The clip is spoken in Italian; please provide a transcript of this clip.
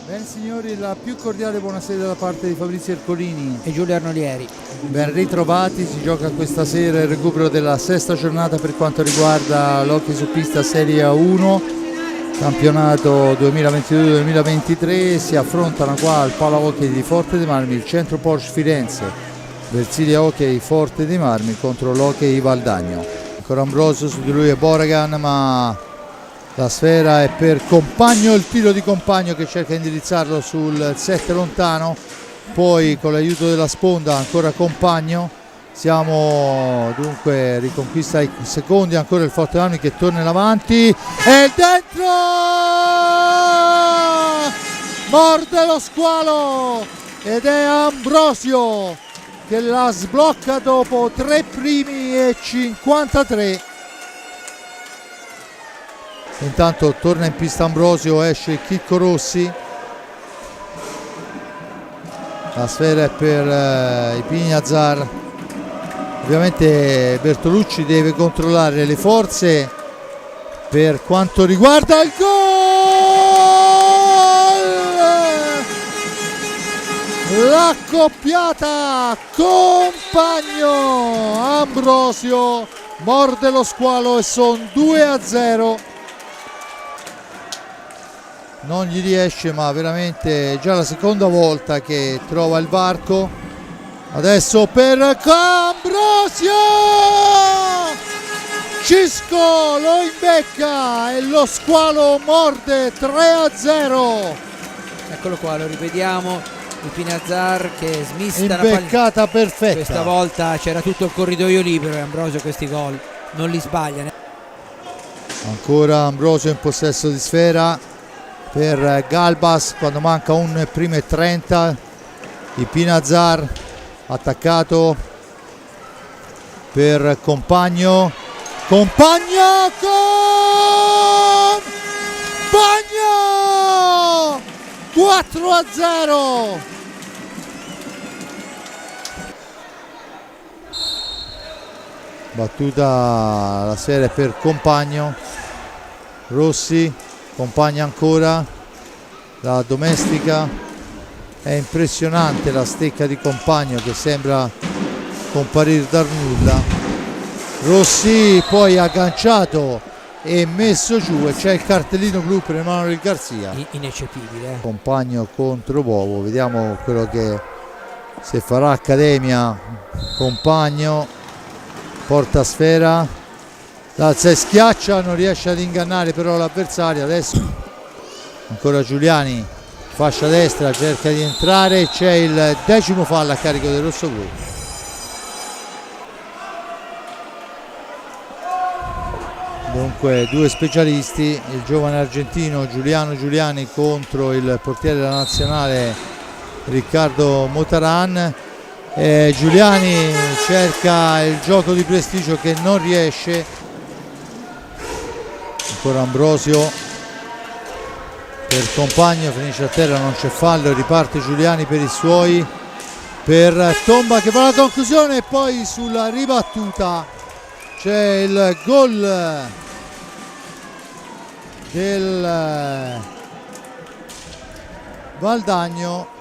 Bene signori, la più cordiale buonasera da parte di Fabrizio Ercolini e Giulio Arnolieri. Ben ritrovati, si gioca questa sera il recupero della sesta giornata per quanto riguarda l'hockey su pista Serie A1, campionato 2022-2023. Si affrontano qua al Pala Hockey di Forte dei Marmi, il Centro Porsche Firenze, Versilia Hockey Forte dei Marmi contro l'Hockey Valdagno. Ancora Ambrosio, su di lui è Boragan, ma la sfera è per Compagno, il tiro di Compagno che cerca di indirizzarlo sul 7 lontano, poi con l'aiuto della sponda ancora Compagno, siamo dunque riconquista ai secondi, ancora il Forte Marmi che torna in avanti e dentro! Morde lo squalo ed è Ambrosio che la sblocca dopo 3 primi e 53. Intanto torna in pista Ambrosio, esce Chicco Rossi, la sfera è per i Pignazar. Ovviamente Bertolucci deve controllare le forze per quanto riguarda il gol, l'accoppiata Compagno, Ambrosio morde lo squalo e sono 2-0. Non gli riesce, ma veramente è già la seconda volta che trova il varco. Adesso per Ambrosio, Cisco lo imbecca e lo squalo morde 3-0. Eccolo qua, lo rivediamo, il Pinazar che smista imbeccata la perfetta. Questa volta c'era tutto il corridoio libero e Ambrosio questi gol non li sbaglia. Ancora Ambrosio in possesso di sfera per Galbas quando manca un primo e 30. Il Pinazar attaccato per Compagno, Compagno 4-0. Battuta la serie per Compagno, Rossi, Compagno ancora, la domestica. È impressionante la stecca di Compagno che sembra comparire dal nulla. Rossi poi agganciato e messo giù e c'è il cartellino blu per Emanuele Garzia. Ineccepibile. Compagno contro Bovo, vediamo quello che se farà accademia. Compagno porta sfera, l'alza e schiaccia, non riesce ad ingannare però l'avversario. Adesso ancora Giuliani, fascia destra, cerca di entrare, c'è il 10° fallo a carico del rossoblu. Dunque due specialisti, il giovane argentino Giuliano Giuliani contro il portiere della nazionale Riccardo Motaran. Giuliani cerca il gioco di prestigio che non riesce. Ancora Ambrosio per Compagno, finisce a terra, non c'è fallo, riparte Giuliani per i suoi, per Tomba che fa la conclusione e poi sulla ribattuta c'è il gol del Valdagno.